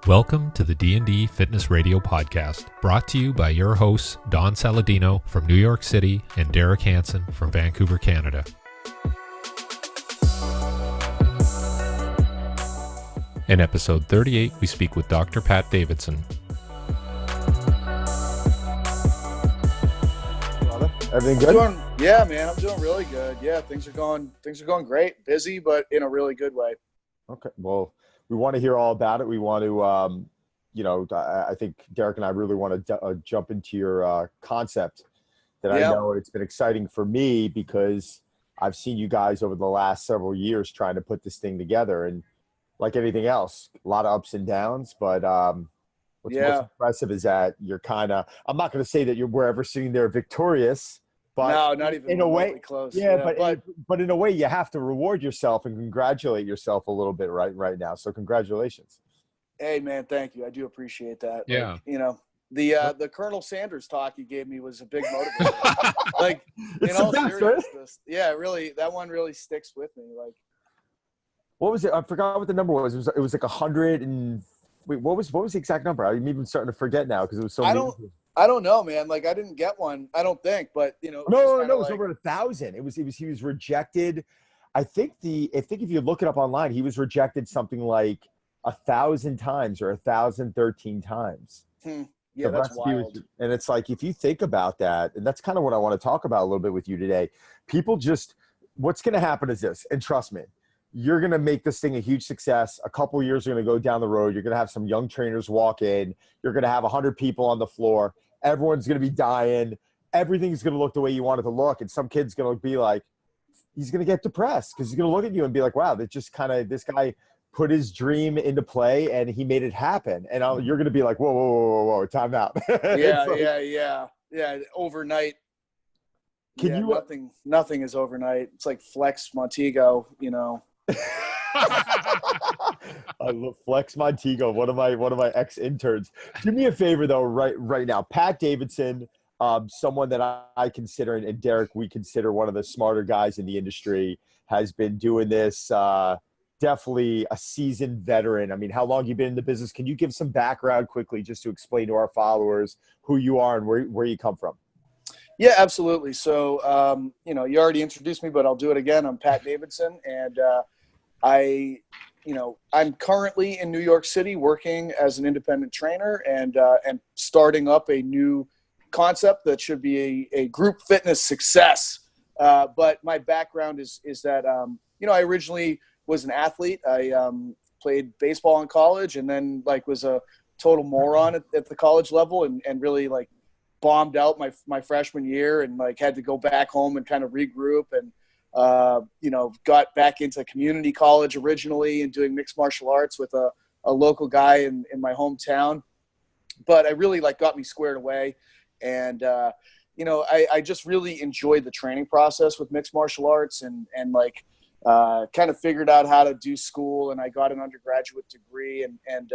Welcome to the D&D Fitness Radio Podcast, brought to you by your hosts, Don Saladino from New York City and Derek Hansen from Vancouver, Canada. In episode 38, we speak with Dr. Pat Davidson. Everything good? Yeah, man, I'm doing really good. Yeah, things are going great. Busy, but in a really good way. Okay. Well, we want to hear all about it. We want to, I think Derek and I really want to jump into your concept that I know it's been exciting for me because I've seen you guys over the last several years trying to put this thing together. And like anything else, a lot of ups and downs, but what's most impressive is that you're kind of, I'm not going to say that we're ever sitting there victorious, but no, not even in a way close. Yeah, but in a way you have to reward yourself and congratulate yourself a little bit right now. So congratulations. Hey man, thank you. I do appreciate that. Yeah. Like, the Colonel Sanders talk you gave me was a big motivator. Like, it's the best, right? Yeah, really, that one really sticks with me. Like, what was it? I forgot what the number was. It was like 100 and wait, what was the exact number? I'm even starting to forget now because it was so. I don't know, man. Like, I didn't get one. I don't think, but no, it was over 1,000. He was rejected. I think if you look it up online, he was rejected something like 1,000 times or 1,013 times. Yeah, that's wild. And it's like, if you think about that, and that's kind of what I want to talk about a little bit with you today. People what's going to happen is this, and trust me, you're going to make this thing a huge success. A couple of years are going to go down the road. You're going to have some young trainers walk in. You're going to have 100 people on the floor. Everyone's going to be dying. Everything's going to look the way you want it to look. And some kid's going to be like, he's going to get depressed because he's going to look at you and be like, wow, this guy put his dream into play and he made it happen. And you're going to be like, whoa, time out. Yeah. Overnight. Nothing is overnight. It's like Flex Montego, I love Flex Montego, one of my ex-interns. Do me a favor though, right now, Pat Davidson, someone that I consider, and Derek, we consider one of the smarter guys in the industry, has been doing this, definitely a seasoned veteran. I mean, how long you been in the business? Can you give some background quickly just to explain to our followers who you are and where you come from? Yeah, absolutely. So, you already introduced me, but I'll do it again. I'm Pat Davidson, and I'm currently in New York City working as an independent trainer and starting up a new concept that should be a group fitness success. But my background is that, I originally was an athlete. I played baseball in college and then was a total moron at the college level and really bombed out my freshman year and had to go back home and kind of regroup and got back into community college originally and doing mixed martial arts with a local guy in my hometown. But I really got me squared away. And, I just really enjoyed the training process with mixed martial arts and kind of figured out how to do school. And I got an undergraduate degree and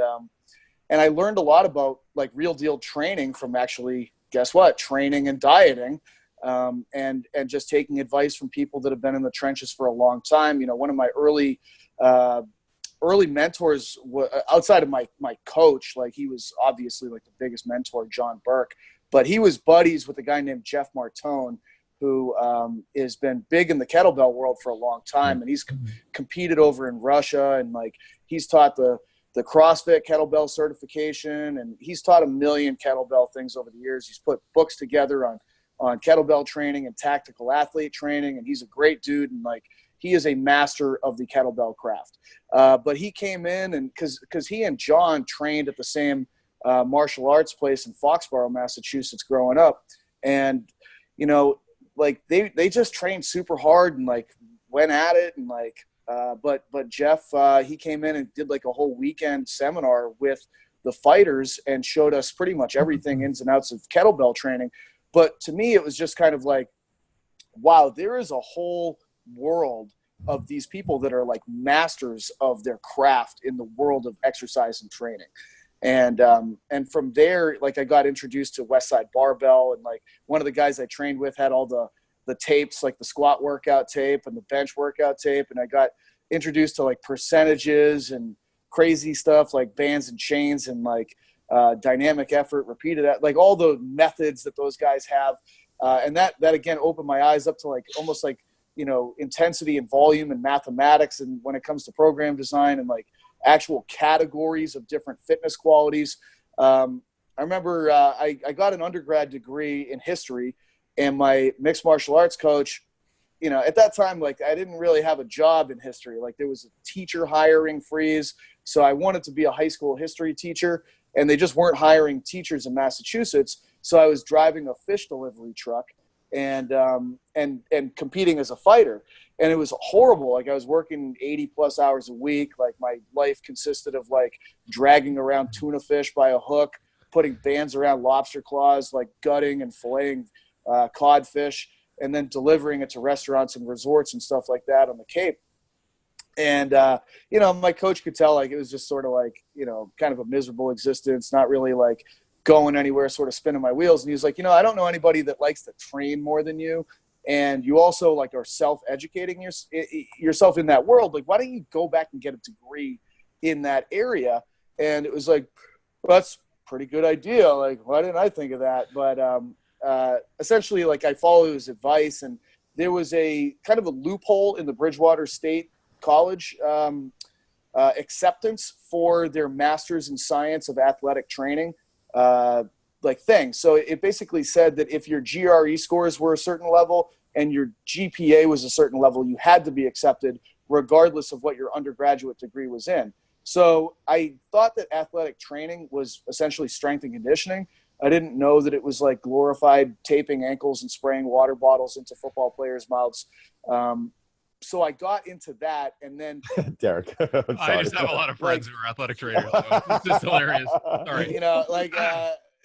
I learned a lot about real deal training from actually, guess what, training and dieting. And just taking advice from people that have been in the trenches for a long time. One of my early mentors outside of my coach, he was obviously the biggest mentor, John Burke, but he was buddies with a guy named Jeff Martone, who has been big in the kettlebell world for a long time. And he's competed over in Russia and he's taught the CrossFit kettlebell certification, and he's taught a million kettlebell things over the years. He's put books together on kettlebell training and tactical athlete training. And he's a great dude. And he is a master of the kettlebell craft. But he came in and cause he and John trained at the same martial arts place in Foxborough, Massachusetts growing up. And, they just trained super hard and went at it. And but Jeff, he came in and did a whole weekend seminar with the fighters and showed us pretty much everything ins and outs of kettlebell training. But to me, it was just kind of wow, there is a whole world of these people that are masters of their craft in the world of exercise and training. And from there, I got introduced to Westside Barbell, and one of the guys I trained with had all the tapes, the squat workout tape and the bench workout tape. And I got introduced to percentages and crazy stuff like bands and chains and like dynamic effort, repeated, like all the methods that those guys have. And that again opened my eyes up to like almost like, you know, intensity and volume and mathematics. And when it comes to program design and like actual categories of different fitness qualities. I remember I got an undergrad degree in history, and my mixed martial arts coach, you know, at that time, like I didn't really have a job in history. Like there was a teacher hiring freeze. So I wanted to be a high school history teacher, and they just weren't hiring teachers in Massachusetts. So I was driving a fish delivery truck and competing as a fighter. And it was horrible. Like I was working 80 plus hours a week. Like my life consisted of like dragging around tuna fish by a hook, putting bands around lobster claws, like gutting and filleting codfish, and then delivering it to restaurants and resorts and stuff like that on the Cape. And, you know, my coach could tell, like, it was just sort of like, you know, kind of a miserable existence, not really like going anywhere, sort of spinning my wheels. And he was like, you know, I don't know anybody that likes to train more than you. And you also like are self-educating yourself in that world. Like, why don't you go back and get a degree in that area? And it was like, well, that's a pretty good idea. Like, why didn't I think of that? But essentially, like, I followed his advice, and there was a kind of a loophole in the Bridgewater State College acceptance for their Masters in Science of Athletic Training like thing. So it basically said that if your GRE scores were a certain level and your GPA was a certain level, you had to be accepted regardless of what your undergraduate degree was in. So I thought that athletic training was essentially strength and conditioning. I didn't know that it was like glorified taping ankles and spraying water bottles into football players' mouths. So I got into that, and then Derek, I just have a lot of friends who are athletic trainers. So it's just hilarious. Sorry. You know, like,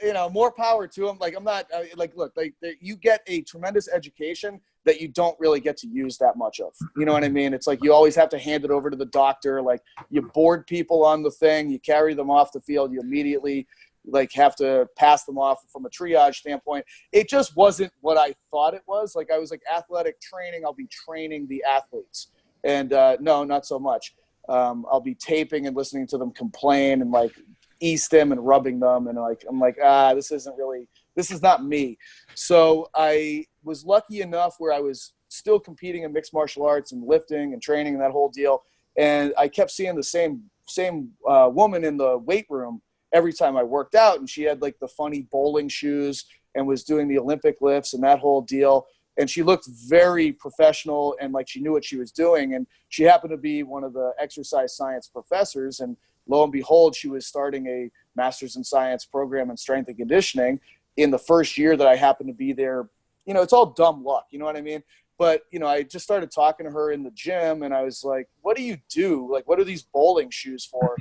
you know, more power to them. Like, I'm not like, look, like you get a tremendous education that you don't really get to use that much of. You know what I mean? It's like you always have to hand it over to the doctor. Like, you board people on the thing, you carry them off the field, you immediately like have to pass them off from a triage standpoint. It just wasn't what I thought it was. Like, I was like, athletic training, I'll be training the athletes. And no, not so much. I'll be taping and listening to them complain and like ease them and rubbing them. And like, I'm like, this is not me. So I was lucky enough where I was still competing in mixed martial arts and lifting and training and that whole deal. And I kept seeing the same woman in the weight room every time I worked out, and she had like the funny bowling shoes and was doing the Olympic lifts and that whole deal. And she looked very professional and like she knew what she was doing. And she happened to be one of the exercise science professors. And lo and behold, she was starting a master's in science program in strength and conditioning in the first year that I happened to be there. You know, it's all dumb luck. You know what I mean? But, you know, I just started talking to her in the gym, and I was like, what do you do? Like, what are these bowling shoes for?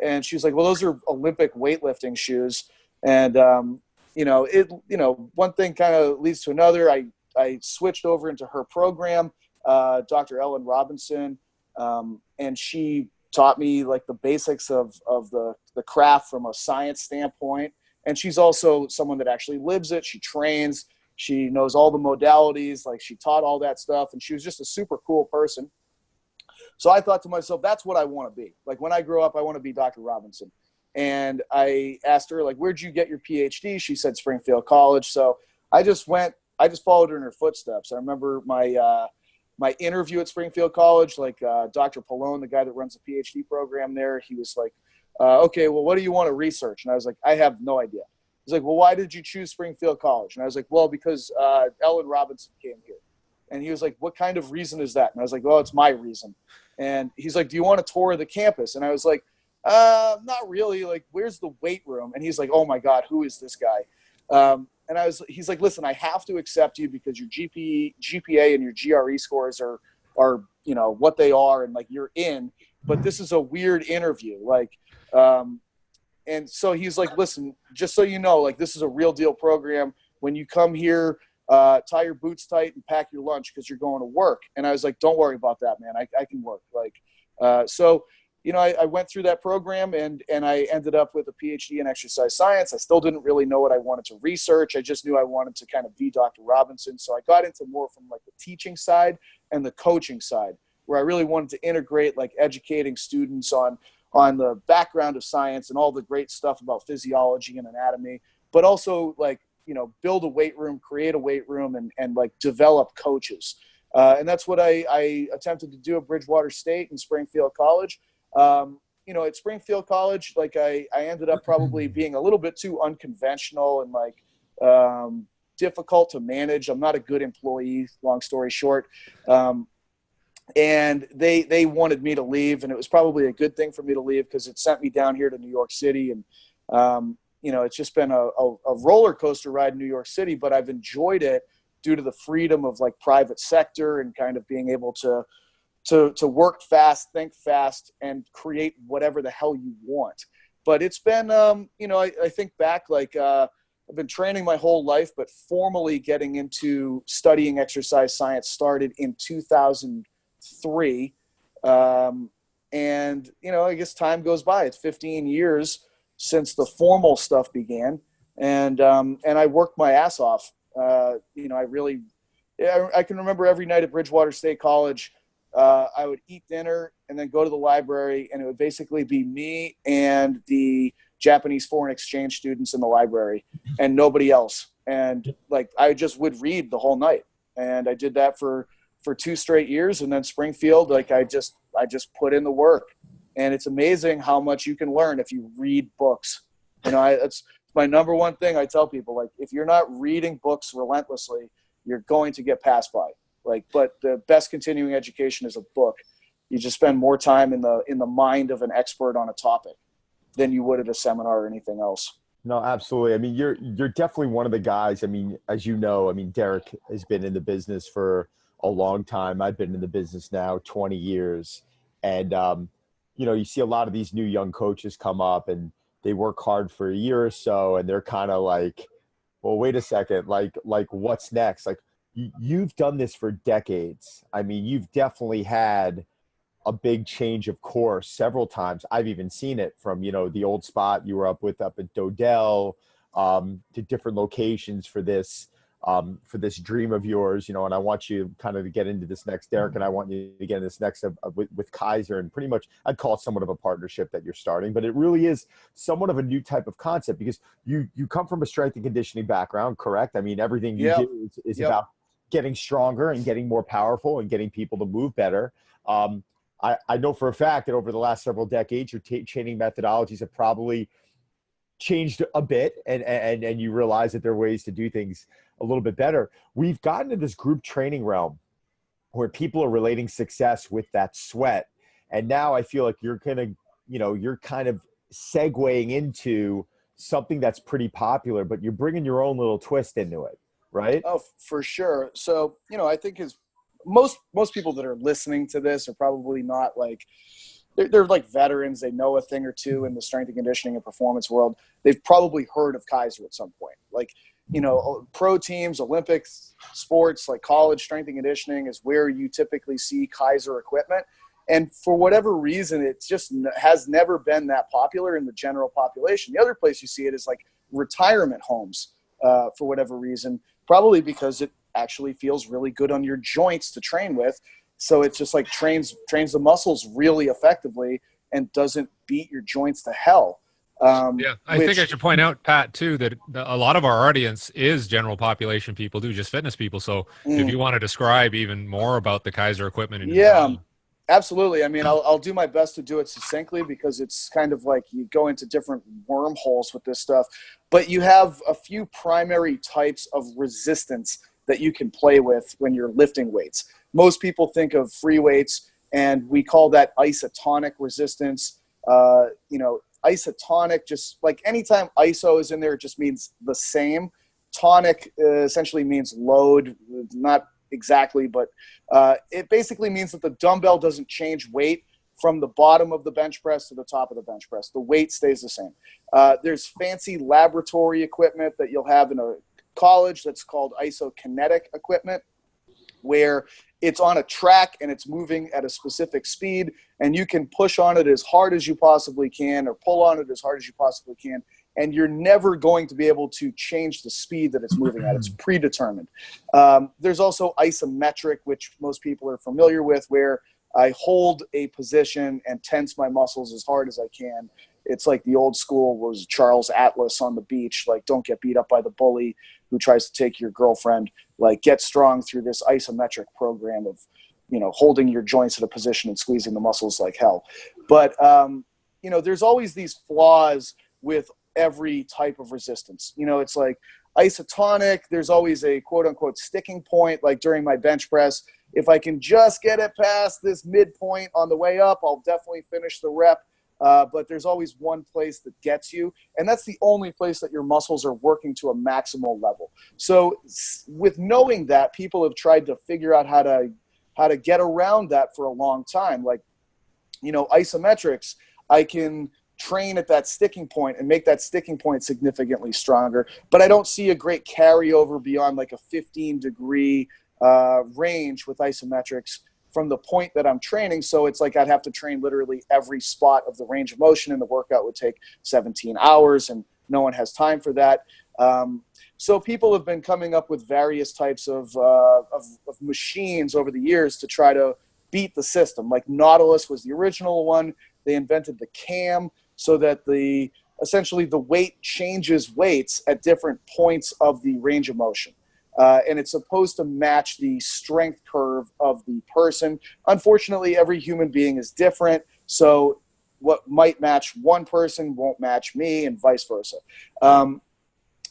And she was like, well, those are Olympic weightlifting shoes. And, you know, one thing kind of leads to another. I switched over into her program, Dr. Ellen Robinson, and she taught me like the basics of the craft from a science standpoint. And she's also someone that actually lives it. She trains. She knows all the modalities. Like, she taught all that stuff, and she was just a super cool person. So I thought to myself, that's what I want to be. Like, when I grow up, I want to be Dr. Robinson. And I asked her, like, where'd you get your Ph.D.? She said Springfield College. So I just followed her in her footsteps. I remember my interview at Springfield College, like Dr. Pallone, the guy that runs the Ph.D. program there, he was like, okay, well, what do you want to research? And I was like, I have no idea. He's like, well, why did you choose Springfield College? And I was like, well, because Ellen Robinson came here. And he was like, what kind of reason is that? And I was like, well, it's my reason. And he's like, do you want a tour of the campus? And I was like, not really. Like, where's the weight room? And he's like, oh my God, who is this guy? And he's like, listen, I have to accept you because your GPA and your GRE scores are, you know, what they are. And like, you're in, but this is a weird interview. Like, and so he's like, listen, just so you know, like, this is a real deal program. When you come here, tie your boots tight and pack your lunch because you're going to work. And I was like, don't worry about that, man. I can work. Like, so, you know, I went through that program and I ended up with a PhD in exercise science. I still didn't really know what I wanted to research. I just knew I wanted to kind of be Dr. Robinson. So I got into more from like the teaching side and the coaching side, where I really wanted to integrate like educating students on on the background of science and all the great stuff about physiology and anatomy, but also like, build a weight room, create a weight room, and like develop coaches. And that's what I attempted to do at Bridgewater State and Springfield College. At Springfield College, like I ended up probably being a little bit too unconventional and like difficult to manage. I'm not a good employee, long story short. And they wanted me to leave, and it was probably a good thing for me to leave because it sent me down here to New York City. And, it's just been a roller coaster ride in New York City, but I've enjoyed it due to the freedom of like private sector and kind of being able to work fast, think fast, and create whatever the hell you want. But it's been, I think back, like I've been training my whole life, but formally getting into studying exercise science started in 2003. And, I guess time goes by. It's 15 years since the formal stuff began. And I worked my ass off. I can remember every night at Bridgewater State College, I would eat dinner and then go to the library, and it would basically be me and the Japanese foreign exchange students in the library and nobody else. And like, I just would read the whole night. And I did that for 2 straight years. And then Springfield, like I just put in the work, and it's amazing how much you can learn if you read books. That's my number one thing I tell people. Like, if you're not reading books relentlessly, you're going to get passed by. Like, but the best continuing education is a book. You just spend more time in the mind of an expert on a topic than you would at a seminar or anything else. No, absolutely. I mean, you're definitely one of the guys. I mean, as you know, Derek has been in the business for a long time. I've been in the business now 20 years. And, you see a lot of these new young coaches come up and they work hard for a year or so, and they're kind of like, well, wait a second, like what's next? Like, you've done this for decades. I mean, you've definitely had a big change of course several times. I've even seen it from, the old spot you were up at Dodell, to different locations for this dream of yours, and I want you kind of to get into this next, Derek, and I want you to get into this next with Kaiser, and pretty much I'd call it somewhat of a partnership that you're starting, but it really is somewhat of a new type of concept because you come from a strength and conditioning background, correct? I mean, everything you do is about getting stronger and getting more powerful and getting people to move better. I know for a fact that over the last several decades, your training methodologies have probably changed a bit, and you realize that there are ways to do things a little bit better. We've gotten to this group training realm where people are relating success with that sweat. And now I feel like you're you're kind of segueing into something that's pretty popular, but you're bringing your own little twist into it, right? Oh, for sure. So, I think most people that are listening to this are probably not like, they're like veterans. They know a thing or two in the strength and conditioning and performance world. They've probably heard of Kaiser at some point. Like, pro teams, Olympics, sports, like college strength and conditioning is where you typically see Kaiser equipment. And for whatever reason, it just has never been that popular in the general population. The other place you see it is like retirement homes, for whatever reason, probably because it actually feels really good on your joints to train with. So it's just like trains the muscles really effectively and doesn't beat your joints to hell. I think I should point out, Pat, too, that a lot of our audience is general population people, just fitness people. So if you want to describe even more about the Kaiser equipment. Absolutely. I mean, I'll do my best to do it succinctly because it's kind of like you go into different wormholes with this stuff. But you have a few primary types of resistance that you can play with when you're lifting weights. Most people think of free weights, and we call that isotonic resistance. Isotonic, just like anytime iso is in there, it just means the same. Tonic essentially means load, not exactly, but it basically means that the dumbbell doesn't change weight from the bottom of the bench press to the top of the bench press. The weight stays the same. There's fancy laboratory equipment that you'll have in a college that's called isokinetic equipment, where it's on a track and it's moving at a specific speed, and you can push on it as hard as you possibly can or pull on it as hard as you possibly can, and you're never going to be able to change the speed that it's moving at. It's predetermined. There's also isometric, which most people are familiar with, where I hold a position and tense my muscles as hard as I can. It's like the old school was Charles Atlas on the beach, like, don't get beat up by the bully who tries to take your girlfriend. Like, get strong through this isometric program of, holding your joints in a position and squeezing the muscles like hell. But, there's always these flaws with every type of resistance. It's like isotonic, there's always a quote unquote sticking point. Like during my bench press, if I can just get it past this midpoint on the way up, I'll definitely finish the rep. But there's always one place that gets you, and that's the only place that your muscles are working to a maximal level. So with knowing that, people have tried to figure out how to get around that for a long time. Like, isometrics, I can train at that sticking point and make that sticking point significantly stronger, but I don't see a great carryover beyond like a 15-degree range with isometrics from the point that I'm training. So it's like I'd have to train literally every spot of the range of motion, and the workout would take 17 hours, and no one has time for that. So people have been coming up with various types of machines over the years to try to beat the system. Like Nautilus was the original one. They invented the cam so that essentially the weight changes weights at different points of the range of motion. And it's supposed to match the strength curve of the person. Unfortunately, every human being is different. So what might match one person won't match me, and vice versa. The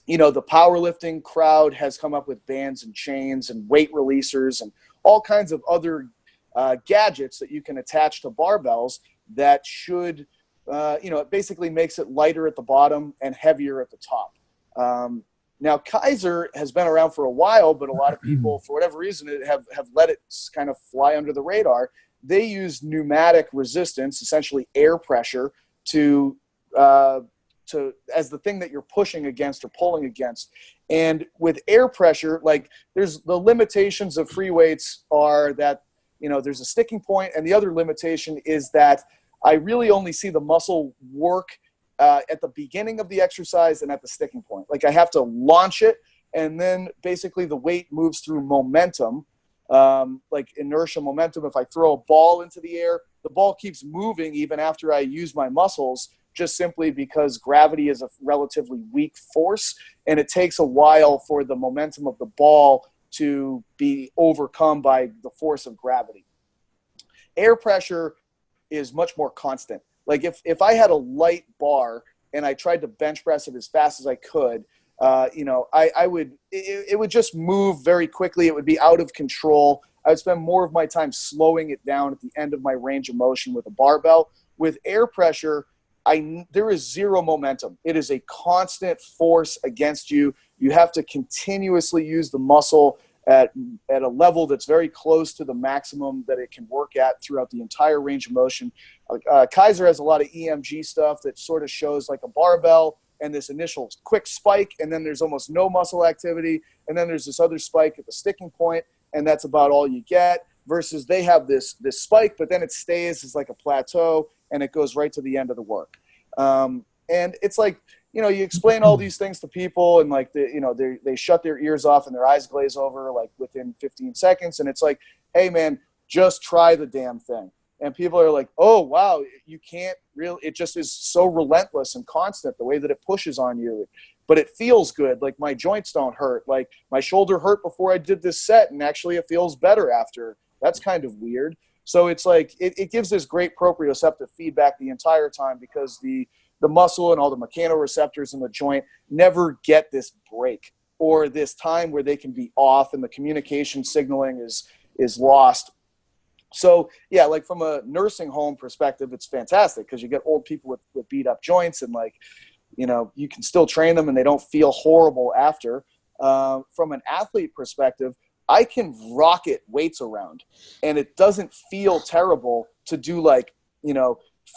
powerlifting crowd has come up with bands and chains and weight releasers and all kinds of other gadgets that you can attach to barbells that should, it basically makes it lighter at the bottom and heavier at the top. Now, Kaiser has been around for a while, but a lot of people, for whatever reason, have let it kind of fly under the radar. They use pneumatic resistance, essentially air pressure, as the thing that you're pushing against or pulling against. And with air pressure, like, there's the limitations of free weights are that, there's a sticking point, and the other limitation is that I really only see the muscle work at the beginning of the exercise and at the sticking point. Like, I have to launch it, and then basically the weight moves through momentum, like inertia momentum. If I throw a ball into the air, the ball keeps moving even after I use my muscles, just simply because gravity is a relatively weak force, and it takes a while for the momentum of the ball to be overcome by the force of gravity. Air pressure is much more constant. Like if I had a light bar and I tried to bench press it as fast as I could, it would just move very quickly. It would be out of control. I would spend more of my time slowing it down at the end of my range of motion with a barbell. With air pressure, there is zero momentum. It is a constant force against you. You have to continuously use the muscle at a level that's very close to the maximum that it can work at throughout the entire range of motion. Kaiser has a lot of EMG stuff that sort of shows like a barbell and this initial quick spike, and then there's almost no muscle activity, and then there's this other spike at the sticking point, and that's about all you get, versus they have this spike, but then it stays as like a plateau, and it goes right to the end of the work. And it's like, you explain all these things to people, and like they shut their ears off and their eyes glaze over like within 15 seconds. And it's like, hey man, just try the damn thing. And people are like, oh wow, you can't really, it just is so relentless and constant the way that it pushes on you, but it feels good. Like my joints don't hurt. Like my shoulder hurt before I did this set, and actually it feels better after. That's kind of weird. So it's like, it gives this great proprioceptive feedback the entire time, because the muscle and all the mechanoreceptors in the joint never get this break or this time where they can be off and the communication signaling is lost. So yeah, like from a nursing home perspective, it's fantastic because you get old people with beat up joints, and like, you can still train them and they don't feel horrible after. From an athlete perspective, I can rocket weights around and it doesn't feel terrible to do like,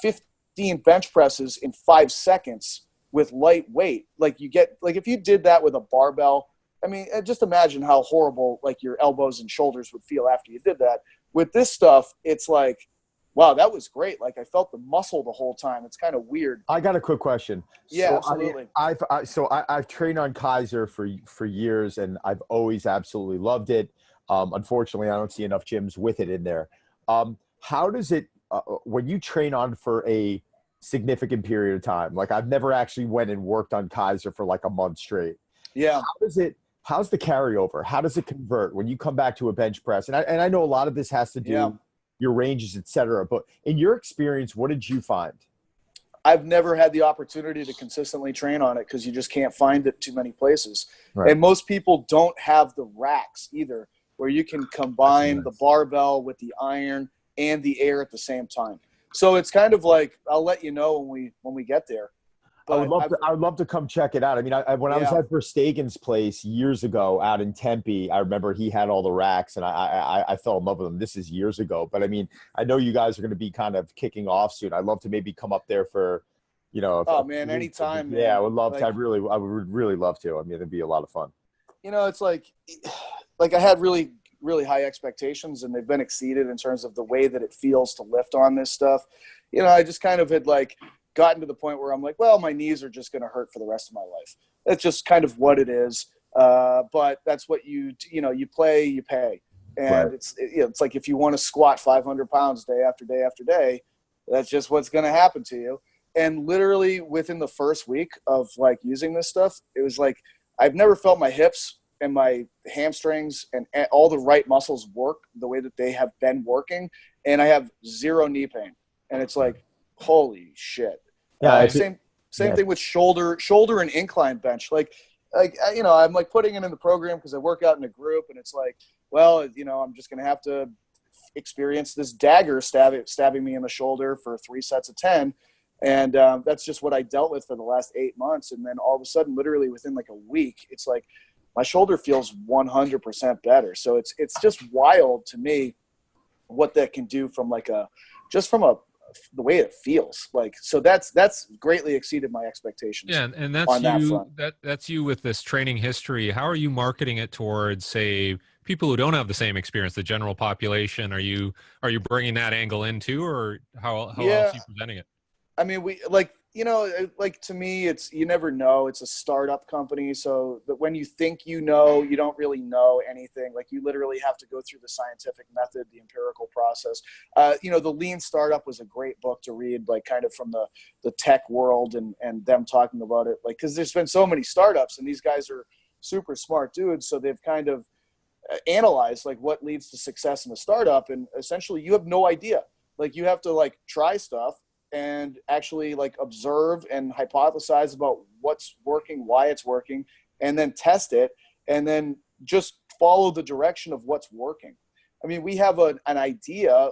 15 bench presses in 5 seconds with light weight. Like you get, like if you did that with a barbell, I mean, just imagine how horrible like your elbows and shoulders would feel after you did that. With this stuff, it's like, wow, that was great. Like I felt the muscle the whole time. It's kind of weird. I got a quick question. Yeah, absolutely. I've trained on Kaiser for years, and I've always absolutely loved it. Unfortunately, I don't see enough gyms with it in there. how does it, when you train on for a significant period of time, like I've never actually went and worked on Kaiser for like a month straight. Yeah. How's the carryover? How does it convert when you come back to a bench press? And I know a lot of this has to do your ranges, et cetera, but in your experience, what did you find? I've never had the opportunity to consistently train on it because you just can't find it too many places. Right. And most people don't have the racks either, where you can combine the barbell with the iron and the air at the same time. So it's kind of like, I'll let you know when we get there. But I would love to come check it out. I mean, when I was at Verstegen's place years ago out in Tempe, I remember he had all the racks, and I fell in love with them. This is years ago. But, I mean, I know you guys are going to be kind of kicking off soon. I'd love to maybe come up there for, anytime. Yeah, I would love to. I would really love to. I mean, it'd be a lot of fun. It's like I had really, really high expectations, and they've been exceeded in terms of the way that it feels to lift on this stuff. I just kind of had gotten to the point where I'm like, well, my knees are just going to hurt for the rest of my life. That's just kind of what it is. But that's what you play, you pay. And right. It's like, if you want to squat 500 pounds day after day after day, that's just what's going to happen to you. And literally within the first week of using this stuff, it was like, I've never felt my hips and my hamstrings and all the right muscles work the way that they have been working. And I have zero knee pain. And it's like, holy shit. Yeah, same thing with shoulder and incline bench. I'm putting it in the program because I work out in a group, and it's like, well, I'm just going to have to experience this dagger stabbing me in the shoulder for 3 sets of 10. And that's just what I dealt with for the last 8 months. And then all of a sudden, literally within a week, it's like my shoulder feels 100% better. So it's just wild to me what that can do from the way it feels so that's greatly exceeded my expectations. Yeah. And that's you with this training history. How are you marketing it towards, say, people who don't have the same experience, the general population? Are you bringing that angle in too, or how else are you presenting it? I mean, to me, it's, you never know. It's a startup company. So that when you think you don't really know anything. You literally have to go through the scientific method, the empirical process. The Lean Startup was a great book to read, kind of from the tech world and them talking about it. Because there's been so many startups, and these guys are super smart dudes. So they've kind of analyzed what leads to success in a startup. And essentially you have no idea. You have to try stuff and actually observe and hypothesize about what's working, why it's working, and then test it, and then just follow the direction of what's working. I mean, we have an idea,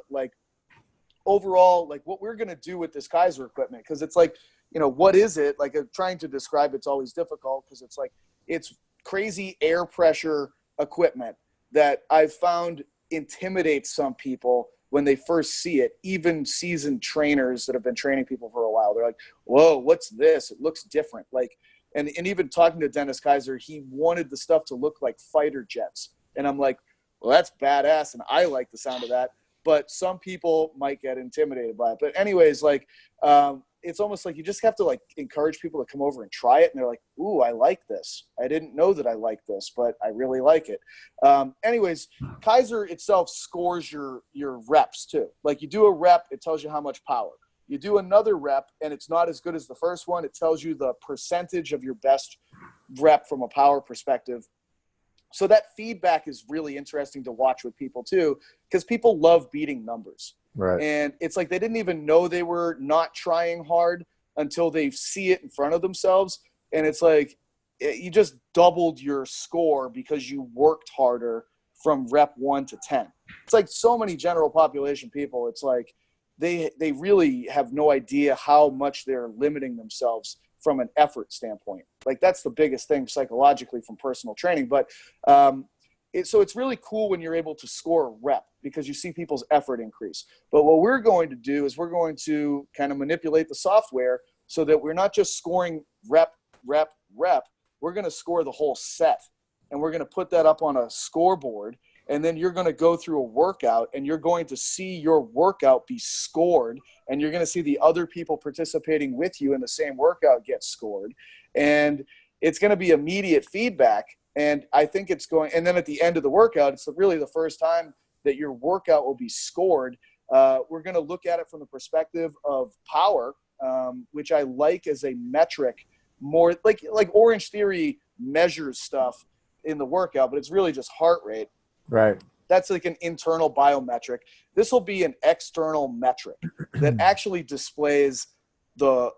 overall, what we're going to do with this Kaiser equipment, because it's what is it? Trying to describe it's always difficult, because it's crazy air pressure equipment that I've found intimidates some people when they first see it. Even seasoned trainers that have been training people for a while, they're like, whoa, what's this? It looks different. And even talking to Dennis Kaiser, he wanted the stuff to look like fighter jets. And I'm like, well, that's badass, and I like the sound of that. But some people might get intimidated by it. But anyways, it's almost like you just have to encourage people to come over and try it. And they're like, ooh, I like this. I didn't know that I liked this, but I really like it. Anyways, Kaiser itself scores your reps too. You do a rep, it tells you how much power. You do another rep, and it's not as good as the first one. It tells you the percentage of your best rep from a power perspective. So that feedback is really interesting to watch with people too, because people love beating numbers. Right. And it's like they didn't even know they were not trying hard until they see it in front of themselves. And it's like you just doubled your score because you worked harder from rep 1 to 10. It's so many general population people, it's like they really have no idea how much they're limiting themselves from an effort standpoint. That's the biggest thing psychologically from personal training. But so it's really cool when you're able to score a rep, because you see people's effort increase. But what we're going to do is we're going to kind of manipulate the software so that we're not just scoring rep, rep, rep. We're going to score the whole set, and we're going to put that up on a scoreboard. And then you're going to go through a workout, and you're going to see your workout be scored, and you're going to see the other people participating with you in the same workout get scored. And it's going to be immediate feedback. And I think it's going, and then at the end of the workout, it's really the first time that your workout will be scored We're going to look at it from the perspective of power, which I like as a metric, more like Orange Theory measures stuff in the workout, but it's really just heart rate. Right. That's like an internal biometric. This will be an external metric that actually displays the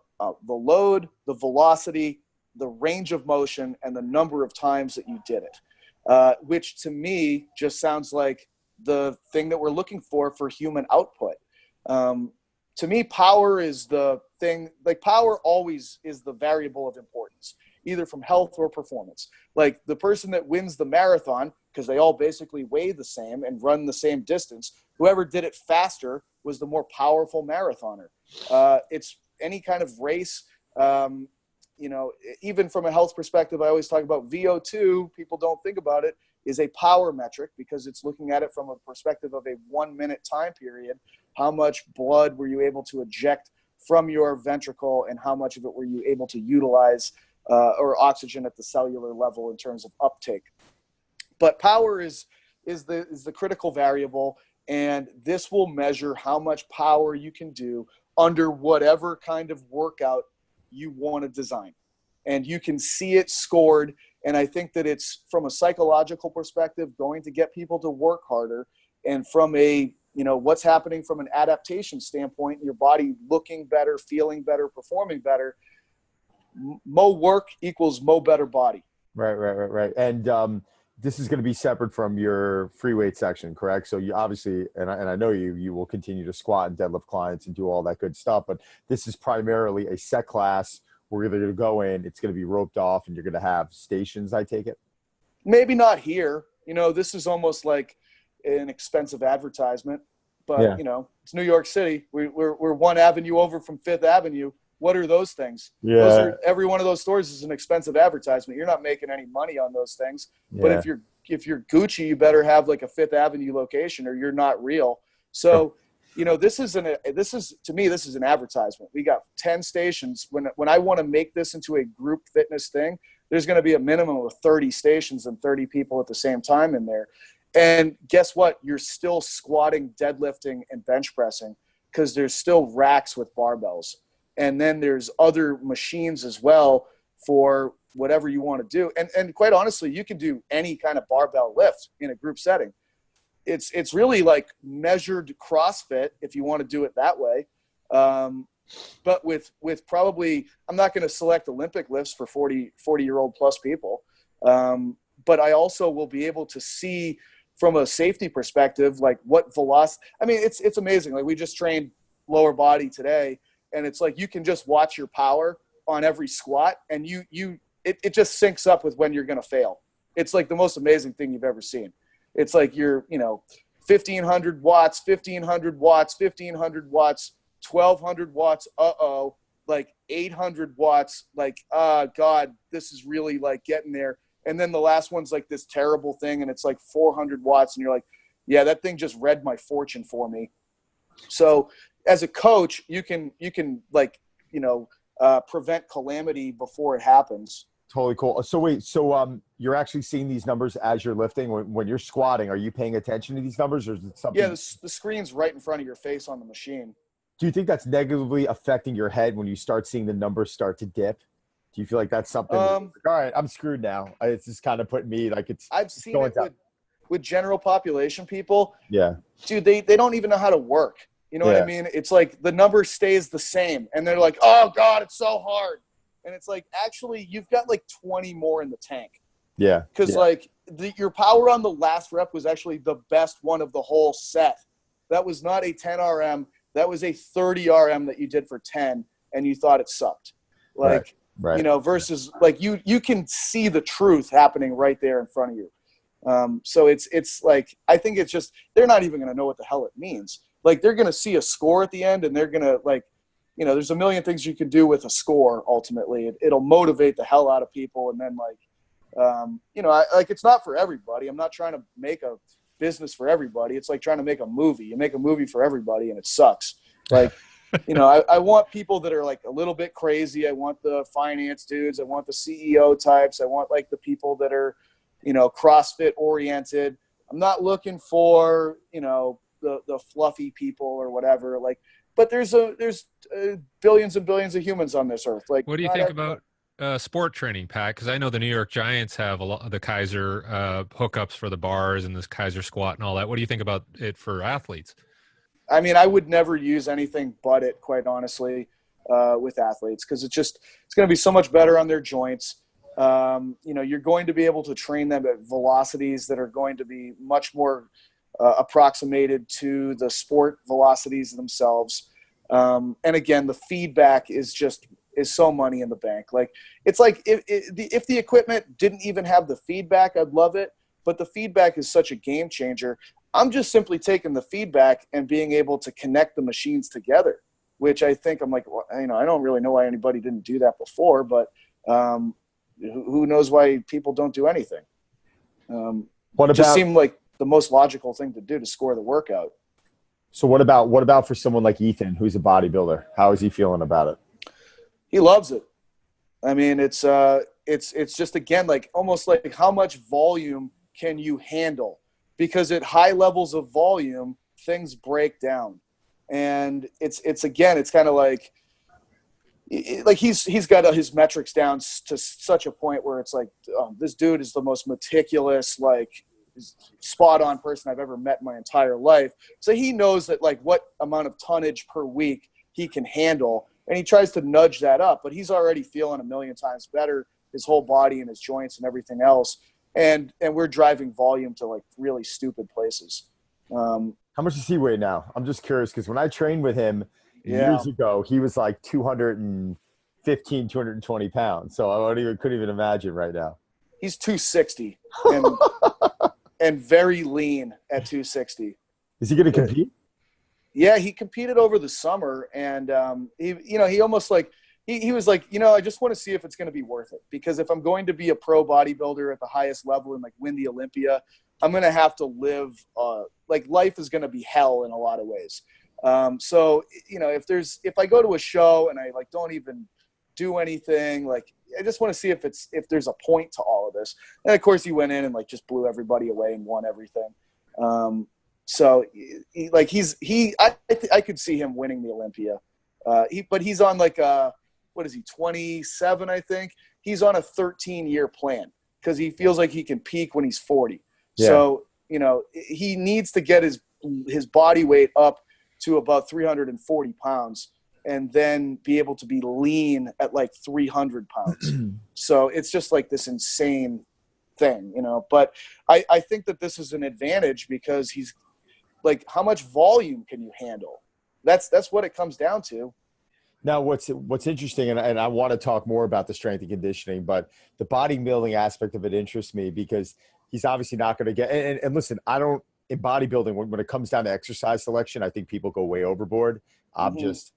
load, the velocity, the range of motion, and the number of times that you did it, which to me just sounds like the thing that we're looking for human output. To me, power is the thing. Like, power always is the variable of importance, either from health or performance. Like, the person that wins the marathon, because they all basically weigh the same and run the same distance, whoever did it faster was the more powerful marathoner. It's any kind of race. Even from a health perspective, I always talk about VO2. People don't think about it, is a power metric because it's looking at it from a perspective of a 1 minute time period. How much blood were you able to eject from your ventricle, and how much of it were you able to utilize or oxygen at the cellular level in terms of uptake? But power is the critical variable, and this will measure how much power you can do under whatever kind of workout you want to design. And you can see it scored. And I think that it's, from a psychological perspective, going to get people to work harder. And from a, what's happening from an adaptation standpoint, your body looking better, feeling better, performing better, mo work equals mo better body. Right. And this is going to be separate from your free weight section, correct? So you obviously, and I know you will continue to squat and deadlift clients and do all that good stuff, but this is primarily a set class. We're either going to go in, it's going to be roped off, and you're going to have stations, I take it? Maybe not here. This is almost like an expensive advertisement, but yeah. It's New York City. We're one avenue over from Fifth Avenue. What are those things? Yeah. Every one of those stores is an expensive advertisement. You're not making any money on those things. Yeah. But if you're Gucci, you better have like a Fifth Avenue location, or you're not real. So, this is to me, this is an advertisement. We got 10 stations. When I want to make this into a group fitness thing, there's going to be a minimum of 30 stations and 30 people at the same time in there. And guess what? You're still squatting, deadlifting, and bench pressing, because there's still racks with barbells. And then there's other machines as well for whatever you want to do. And quite honestly, you can do any kind of barbell lift in a group setting. It's really like measured CrossFit if you want to do it that way. But with probably, I'm not going to select Olympic lifts for 40-year-old plus people. But I also will be able to see from a safety perspective, like what velocity. I mean, it's amazing. Like, we just trained lower body today, and it's like you can just watch your power on every squat, and it just syncs up with when you're going to fail. It's like the most amazing thing you've ever seen. It's like you're, 1,500 watts, 1,500 watts, 1,500 watts, 1,200 watts. Like 800 watts. Like, God, this is really like getting there. And then the last one's like this terrible thing, and it's like 400 watts, and you're like, yeah, that thing just read my fortune for me. So as a coach, you can like, prevent calamity before it happens. Totally cool. So wait, you're actually seeing these numbers as you're lifting. When you're squatting, are you paying attention to these numbers, or is it something? Yeah, the screen's right in front of your face on the machine. Do you think that's negatively affecting your head when you start seeing the numbers start to dip? Do you feel like that's something? All right, I'm screwed now. It's just kind of putting me like it's. I've seen it with general population people. Yeah, dude, they don't even know how to work. You know what I mean? It's like the number stays the same, and they're like, "Oh God, it's so hard." And it's like, actually, you've got like 20 more in the tank. Yeah. Because like your power on the last rep was actually the best one of the whole set. That was not a 10 RM. That was a 30 RM that you did for 10, and you thought it sucked. Like, right. Versus like you can see the truth happening right there in front of you. So it's like, I think it's just, they're not even going to know what the hell it means. Like, they're going to see a score at the end, and they're going to like, there's a million things you can do with a score. Ultimately, it'll motivate the hell out of people. And then like, it's not for everybody. I'm not trying to make a business for everybody. It's like trying to make a movie. You make a movie for everybody, and it sucks. Like, I want people that are like a little bit crazy. I want the finance dudes. I want the CEO types. I want like the people that are, CrossFit oriented. I'm not looking for, the fluffy people or whatever. Like, but there's billions and billions of humans on this earth. Like, What do you think about sport training, Pat? Because I know the New York Giants have a lot of the Kaiser hookups for the bars and this Kaiser squat and all that. What do you think about it for athletes? I mean, I would never use anything but it, quite honestly, with athletes, because it's going to be so much better on their joints. You're going to be able to train them at velocities that are going to be much more approximated to the sport velocities themselves. And again, the feedback is so money in the bank. Like, it's like if the equipment didn't even have the feedback, I'd love it. But the feedback is such a game changer. I'm just simply taking the feedback and being able to connect the machines together, which I think I'm like, well, I don't really know why anybody didn't do that before, but who knows why people don't do anything. It just seemed like the most logical thing to do to score the workout. So what about for someone like Ethan, who's a bodybuilder? How is he feeling about it? He loves it. I mean, it's just, again, like almost like how much volume can you handle? Because at high levels of volume, things break down. And it's kind of like he's got his metrics down to such a point where it's like, this dude is the most meticulous, like, spot on person I've ever met in my entire life. So he knows that, like, what amount of tonnage per week he can handle, and he tries to nudge that up, but he's already feeling a million times better, his whole body and his joints and everything else. And we're driving volume to, like, really stupid places. How much does he weigh now? I'm just curious, because when I trained with him years ago, he was like 215, 220 pounds. So I couldn't even imagine right now. He's 260 and very lean at 260. Is he going to compete? Yeah, he competed over the summer, and he almost like he was like, I just want to see if it's going to be worth it, because if I'm going to be a pro bodybuilder at the highest level and, like, win the Olympia, I'm going to have to live like, life is going to be hell in a lot of ways. So if I go to a show and I, like, don't even do anything, like, I just want to see if there's a point to all of this. And of course he went in and, like, just blew everybody away and won everything. So I could see him winning the Olympia. But he's on, like, what is he, 27, I think? He's on a 13-year plan because he feels like he can peak when he's 40. Yeah. So, he needs to get his body weight up to about 340 pounds and then be able to be lean at, like, 300 pounds. So it's just, like, this insane thing, But I think that this is an advantage because he's, like, how much volume can you handle? That's what it comes down to. Now, what's interesting, and I want to talk more about the strength and conditioning, but the bodybuilding aspect of it interests me because he's obviously not going to get – and listen, in bodybuilding, when it comes down to exercise selection, I think people go way overboard. I'm just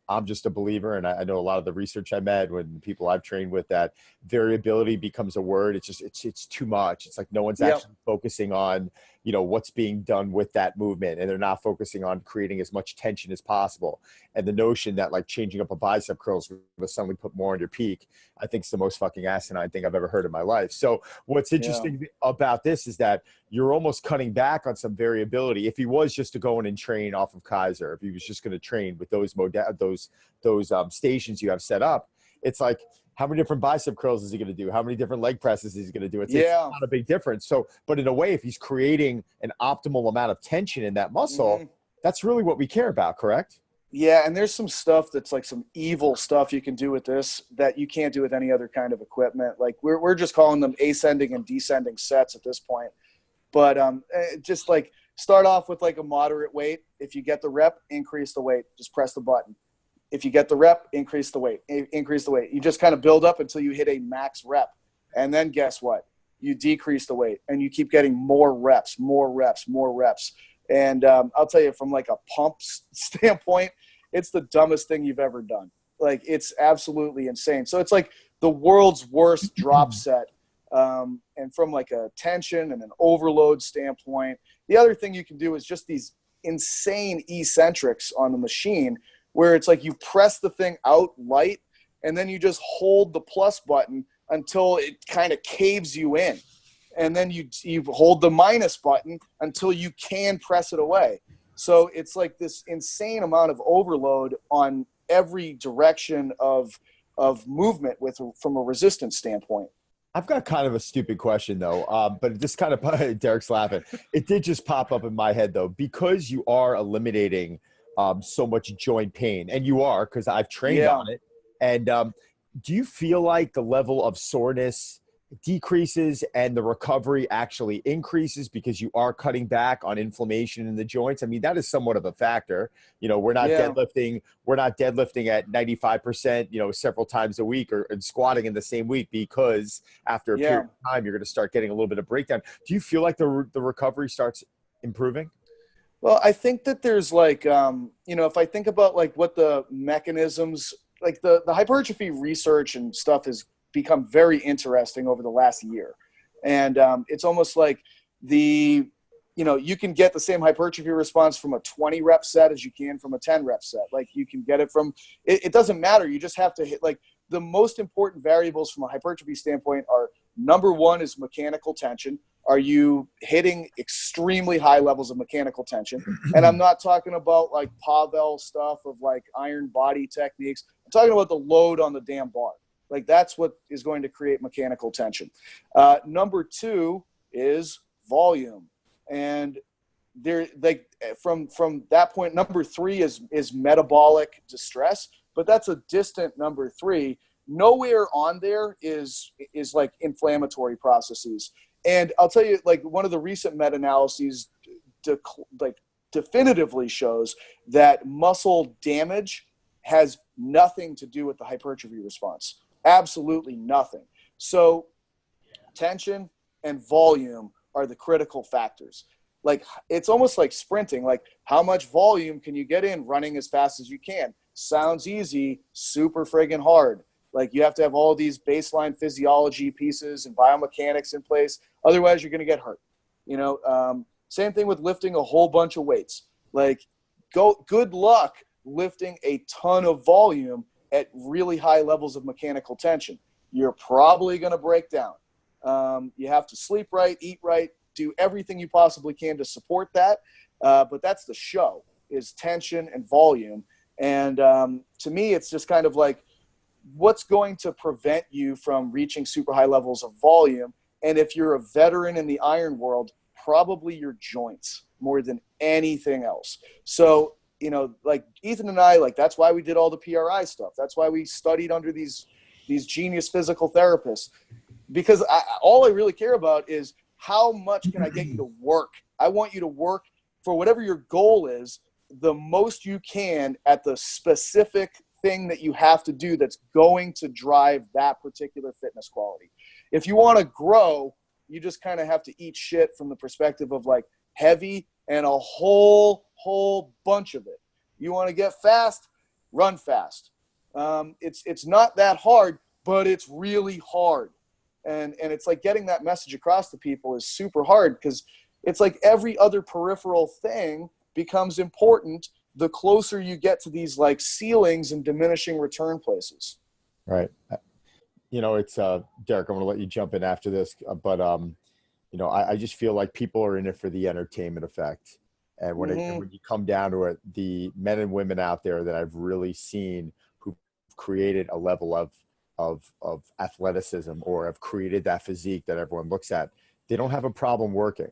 a believer, and I know a lot of the research I met when people I've trained with, that variability becomes a word. It's too much. It's like no one's actually focusing on, what's being done with that movement, and they're not focusing on creating as much tension as possible. And the notion that, like, changing up a bicep curl is going to suddenly put more on your peak, I think is the most fucking asinine thing I've ever heard in my life. So what's interesting about this is that you're almost cutting back on some variability. If he was just to go in and train off of Kaiser, if he was just going to train with those stations you have set up, it's like, how many different bicep curls is he going to do? How many different leg presses is he going to do? It's not a big difference. So, but in a way, if he's creating an optimal amount of tension in that muscle, that's really what we care about, correct? Yeah, and there's some stuff that's, like, some evil stuff you can do with this that you can't do with any other kind of equipment. Like, we're just calling them ascending and descending sets at this point. But just, like, start off with, like, a moderate weight. If you get the rep, increase the weight. Just press the button. If you get the rep, increase the weight. Increase the weight. You just kind of build up until you hit a max rep. And then guess what? You decrease the weight, and you keep getting more reps, more reps, more reps. And I'll tell you, from, like, a pump standpoint, it's the dumbest thing you've ever done. Like, it's absolutely insane. So it's like the world's worst drop set. And from, like, a tension and an overload standpoint, the other thing you can do is just these insane eccentrics on the machine where it's like you press the thing out light and then you just hold the plus button until it kind of caves you in. And then you hold the minus button until you can press it away. So it's like this insane amount of overload on every direction of movement from a resistance standpoint. I've got kind of a stupid question though, but this kind of Derek's laughing. It did just pop up in my head though, because you are eliminating so much joint pain, and you are, because I've trained on it. And do you feel like the level of soreness decreases and the recovery actually increases because you are cutting back on inflammation in the joints? I mean, that is somewhat of a factor. You know, we're not deadlifting at 95%, you know, several times a week, and squatting in the same week, because after a period of time, you're going to start getting a little bit of breakdown. Do you feel like the recovery starts improving? Well, I think that there's like, you know, if I think about like what the mechanisms, like the hypertrophy research and stuff has become very interesting over the last year. And it's almost like you know, you can get the same hypertrophy response from a 20 rep set as you can from a 10 rep set. Like you can get it from, it doesn't matter. You just have to hit, like, the most important variables from a hypertrophy standpoint are, number one is mechanical tension. Are you hitting extremely high levels of mechanical tension? And I'm not talking about like Pavel stuff of like iron body techniques. I'm talking about the load on the damn bar. Like that's what is going to create mechanical tension. Number two is volume. And there, like from that point, number three is metabolic distress, but that's a distant number three. Nowhere on there is like inflammatory processes. And I'll tell you, like, one of the recent meta-analyses definitively shows that muscle damage has nothing to do with the hypertrophy response. Absolutely nothing. So tension and volume are the critical factors. Like, it's almost like sprinting. Like, how much volume can you get in running as fast as you can? Sounds easy, super friggin' hard. Like, you have to have all these baseline physiology pieces and biomechanics in place. Otherwise, you're going to get hurt. You know, same thing with lifting a whole bunch of weights. Like, good luck lifting a ton of volume at really high levels of mechanical tension. You're probably going to break down. You have to sleep right, eat right, do everything you possibly can to support that. But that's the show, is tension and volume. And to me, it's just kind of like, what's going to prevent you from reaching super high levels of volume? And if you're a veteran in the iron world, probably your joints more than anything else. So, you know, like Ethan and I, like, that's why we did all the PRI stuff. That's why we studied under these genius physical therapists, because all I really care about is how much can I get you to work? I want you to work for whatever your goal is, the most you can at the specific thing that you have to do that's going to drive that particular fitness quality. If you want to grow, you just kind of have to eat shit from the perspective of like heavy and a whole bunch of it. You want to get fast, run fast. It's not that hard, but it's really hard. And it's like getting that message across to people is super hard, because it's like every other peripheral thing becomes important the closer you get to these like ceilings and diminishing return places. Right. You know, it's Derek, I'm going to let you jump in after this, but you know, I just feel like people are in it for the entertainment effect. And when when you come down to it, the men and women out there that I've really seen who've created a level of athleticism, or have created that physique that everyone looks at, they don't have a problem working.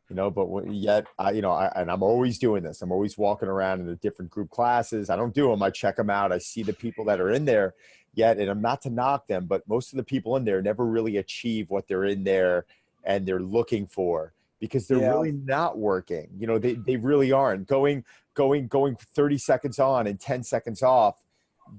You know, but yet, and I'm always doing this. I'm always walking around in the different group classes. I don't do them. I check them out. I see the people that are in there yet, and I'm not to knock them, but most of the people in there never really achieve what they're in there and they're looking for, because they're really not working. You know, they really aren't going 30 seconds on and 10 seconds off.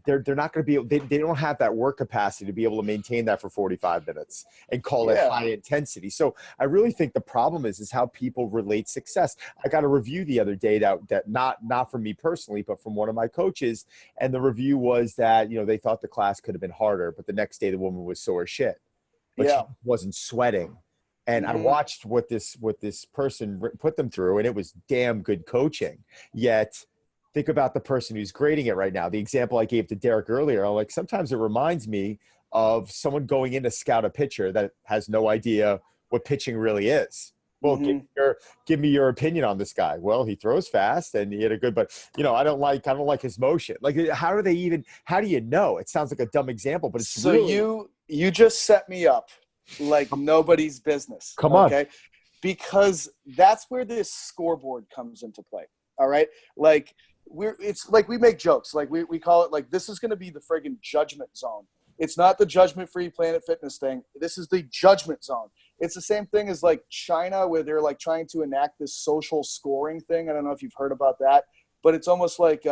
They're not going to be able, they don't have that work capacity to be able to maintain that for 45 minutes and call it high intensity. So I really think the problem is how people relate success. I got a review the other day that not from me personally, but from one of my coaches. And the review was that, you know, they thought the class could have been harder, but the next day the woman was sore as shit, but she wasn't sweating. And I watched what this person put them through, and it was damn good coaching. Yet, think about the person who's grading it right now. The example I gave to Derek earlier, like, sometimes it reminds me of someone going in to scout a pitcher that has no idea what pitching really is. Well, give me your opinion on this guy. Well, he throws fast and he hit a good, but I don't like his motion. Like, how do you know? It sounds like a dumb example, but it's so really. you just set me up like nobody's business. Come on. Okay. Because that's where this scoreboard comes into play. All right. Like it's like we make jokes. Like we call it like, this is going to be the friggin' judgment zone. It's not the judgment-free Planet Fitness thing. This is the judgment zone. It's the same thing as like China, where they're like trying to enact this social scoring thing. I don't know if you've heard about that, but it's almost like,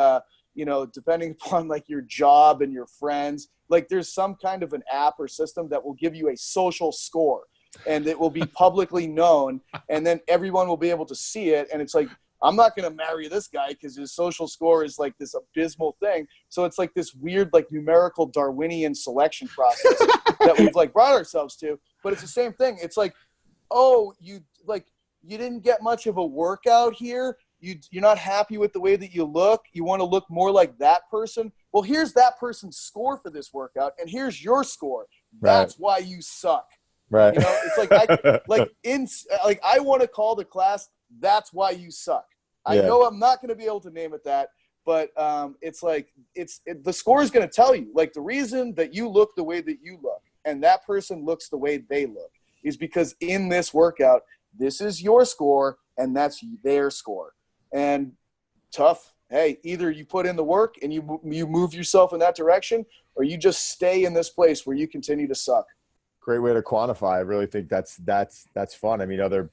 depending upon like your job and your friends, like there's some kind of an app or system that will give you a social score, and it will be publicly known, and then everyone will be able to see it. And it's like, I'm not going to marry this guy because his social score is like this abysmal thing. So it's like this weird, like numerical Darwinian selection process that we've like brought ourselves to. But it's the same thing. It's like, oh, you didn't get much of a workout here. You're not happy with the way that you look. You want to look more like that person. Well, here's that person's score for this workout, and here's your score. That's why you suck. Right. It's like I want to call the class, that's why you suck. I know I'm not going to be able to name it that, but it's like the score is going to tell you, like, the reason that you look the way that you look and that person looks the way they look is because in this workout, this is your score and that's their score. And tough. Hey, either you put in the work and you move yourself in that direction, or you just stay in this place where you continue to suck. Great way to quantify. I really think that's fun. I mean, other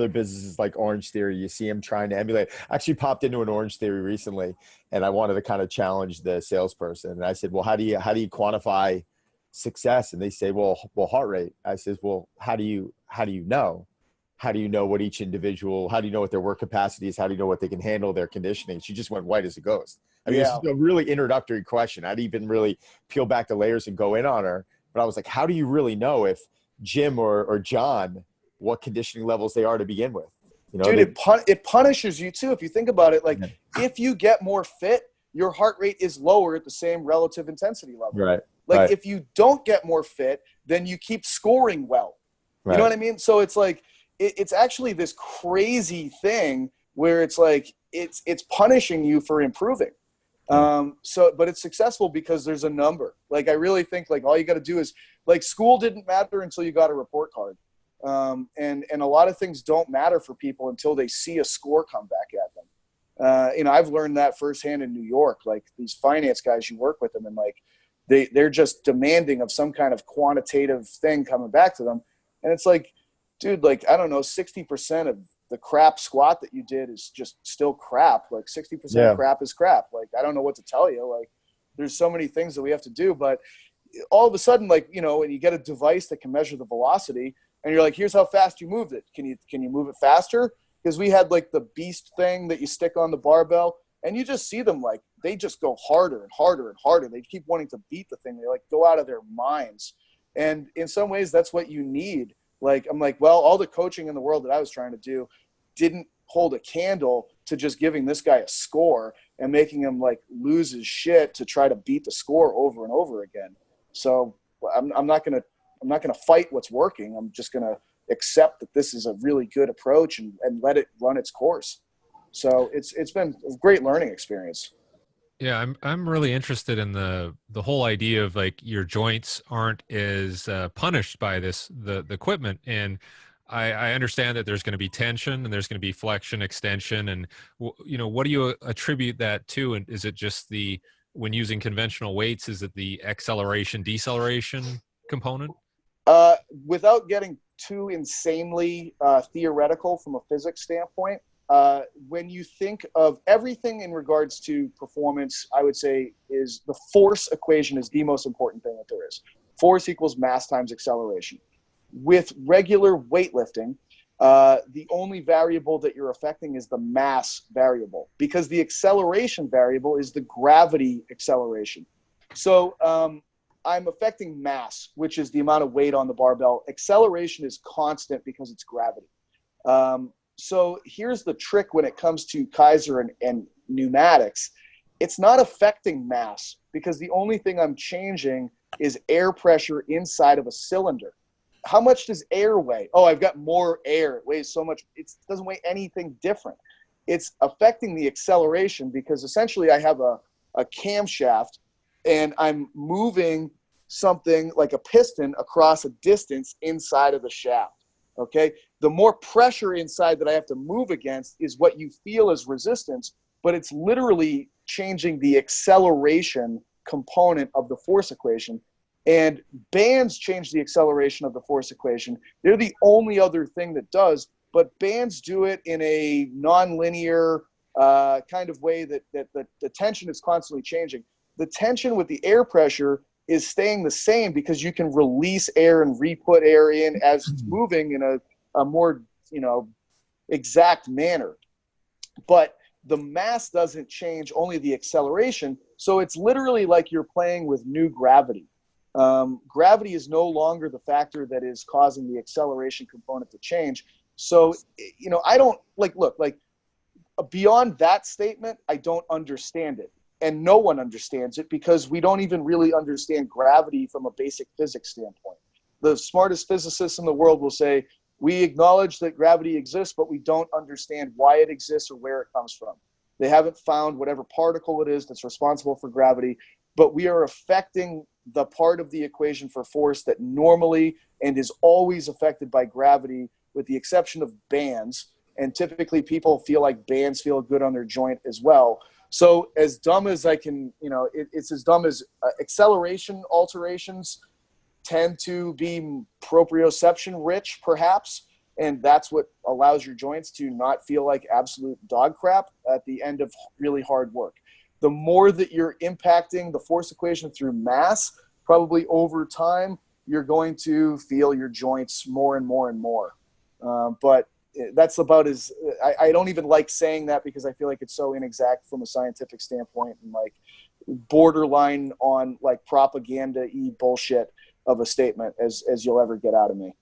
businesses like Orange Theory, you see them trying to emulate. I actually popped into an Orange Theory recently, and I wanted to kind of challenge the salesperson. And I said, well, how do you quantify success? And they say, well, heart rate. I says, well, how do you know? How do you know what each individual? How do you know what their work capacity is? How do you know what they can handle, their conditioning? She just went white as a ghost. I mean, It's a really introductory question. I'd even really peel back the layers and go in on her. But I was like, how do you really know if Jim or John, what conditioning levels they are to begin with? Dude, it punishes you too. If you think about it, like if you get more fit, your heart rate is lower at the same relative intensity level. Right. Like if you don't get more fit, then you keep scoring well. You know what I mean? So it's like, it's actually this crazy thing where it's like, it's punishing you for improving. But it's successful because there's a number. Like, I really think like all you got to do is, like, school didn't matter until you got a report card. And a lot of things don't matter for people until they see a score come back at them. I've learned that firsthand in New York. Like, these finance guys, you work with them, and like they're just demanding of some kind of quantitative thing coming back to them. And it's like, dude, like, I don't know, 60% of the crap squat that you did is just still crap. Like 60% of crap is crap. Like, I don't know what to tell you. Like, there's so many things that we have to do, but all of a sudden, like, when you get a device that can measure the velocity and you're like, here's how fast you moved it. Can you move it faster? Because we had like the beast thing that you stick on the barbell, and you just see them, like, they just go harder and harder and harder. They keep wanting to beat the thing. They like go out of their minds. And in some ways that's what you need. Like, I'm like, well, all the coaching in the world that I was trying to do didn't hold a candle to just giving this guy a score and making him like lose his shit to try to beat the score over and over again. So I'm not gonna fight what's working. I'm just gonna accept that this is a really good approach and let it run its course. So it's been a great learning experience. Yeah, I'm really interested in the whole idea of like your joints aren't as punished by the equipment, and I understand that there's going to be tension and there's going to be flexion, extension, and what do you attribute that to? And is it just when using conventional weights, is it the acceleration deceleration component? Without getting too insanely theoretical from a physics standpoint. When you think of everything in regards to performance, I would say is the force equation is the most important thing that there is. Force equals mass times acceleration. With regular weightlifting, the only variable that you're affecting is the mass variable, because the acceleration variable is the gravity acceleration. So I'm affecting mass, which is the amount of weight on the barbell. Acceleration is constant because it's gravity. So here's the trick when it comes to Kaiser and pneumatics. It's not affecting mass because the only thing I'm changing is air pressure inside of a cylinder. how much does air weigh? Oh, I've got more air. It weighs so much. It doesn't weigh anything different. It's affecting the acceleration because essentially I have a camshaft and I'm moving something like a piston across a distance inside of the shaft. Okay. The more pressure inside that I have to move against is what you feel as resistance, but it's literally changing the acceleration component of the force equation. And bands change the acceleration of the force equation. They're the only other thing that does, but bands do it in a nonlinear kind of way that the tension is constantly changing. The tension with the air pressure is staying the same because you can release air and re-put air in as it's moving in a more, exact manner. But the mass doesn't change, only the acceleration. So it's literally like you're playing with new gravity. Gravity is no longer the factor that is causing the acceleration component to change. So, I don't look, beyond that statement, I don't understand it. And no one understands it because we don't even really understand gravity from a basic physics standpoint. The smartest physicists in the world will say, we acknowledge that gravity exists, but we don't understand why it exists or where it comes from. They haven't found whatever particle it is that's responsible for gravity, but we are affecting the part of the equation for force that normally and is always affected by gravity, with the exception of bands. And typically people feel like bands feel good on their joint as well. So as dumb as I can, it's as dumb as acceleration alterations tend to be proprioception rich, perhaps. And that's what allows your joints to not feel like absolute dog crap at the end of really hard work. The more that you're impacting the force equation through mass, probably over time, you're going to feel your joints more and more and more. But that's about as I don't even like saying that because I feel like it's so inexact from a scientific standpoint and like borderline on like propaganda-y bullshit of a statement as you'll ever get out of me.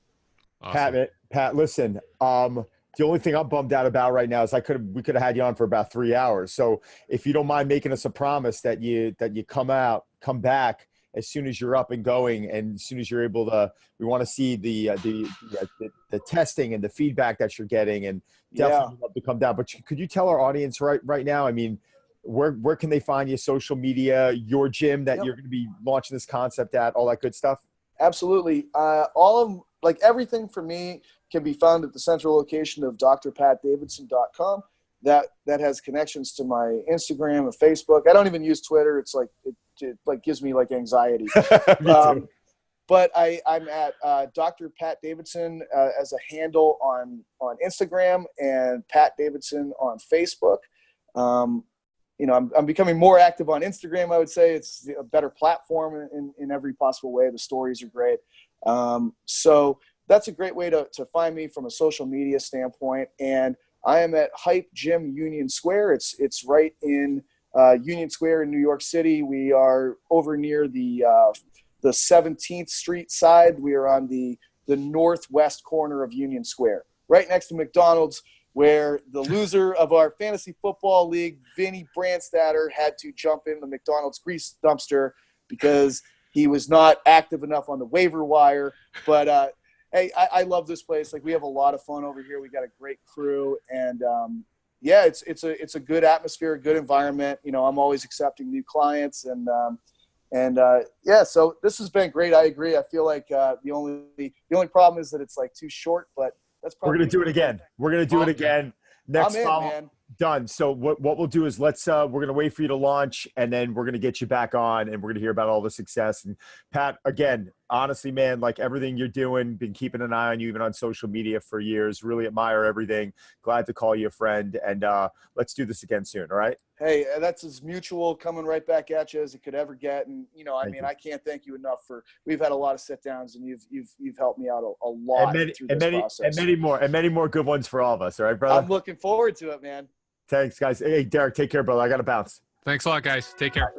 Awesome. Pat, listen, the only thing I'm bummed out about right now is we could have had you on for about 3 hours. So if you don't mind making us a promise that you come back as soon as you're up and going, and as soon as you're able to, we want to see the testing and the feedback that you're getting, and definitely love to come down. But could you tell our audience right now? I mean, where can they find you? Social media, your gym that you're going to be launching this concept at, all that good stuff. Absolutely. All of everything for me can be found at the central location of drpatdavidson.com. That has connections to my Instagram and Facebook. I don't even use Twitter. It's like it gives me like anxiety. Me too. But I'm at Dr. Pat Davidson as a handle on Instagram, and Pat Davidson on Facebook. I'm becoming more active on Instagram. I would say it's a better platform in every possible way. The stories are great. So that's a great way to find me from a social media standpoint. And I am at Hype Gym Union Square. It's right in Union Square in New York City. We are over near the 17th Street side. We are on the northwest corner of Union Square, right next to McDonald's, where the loser of our fantasy football league, Vinny Brandstatter, had to jump in the McDonald's grease dumpster because he was not active enough on the waiver wire. But hey, I love this place. Like, we have a lot of fun over here. We got a great crew, and it's a good atmosphere, a good environment. I'm always accepting new clients, and so this has been great. I agree. I feel like the only problem is that it's like too short, but that's probably. We're gonna do it again. We're gonna do it again next fall. Man. Done. So what we'll do is we're gonna wait for you to launch, and then we're gonna get you back on, and we're gonna hear about all the success. And Pat, again, honestly, man, like everything you're doing, been keeping an eye on you even on social media for years. Really admire everything. Glad to call you a friend, and let's do this again soon. All right. Hey, that's as mutual coming right back at you as it could ever get. And I can't thank you enough we've had a lot of sit downs, and you've helped me out a lot through this process. And many more good ones for all of us. All right, brother. I'm looking forward to it, man. Thanks, guys. Hey, Derek, take care, brother. I got to bounce. Thanks a lot, guys. Take care.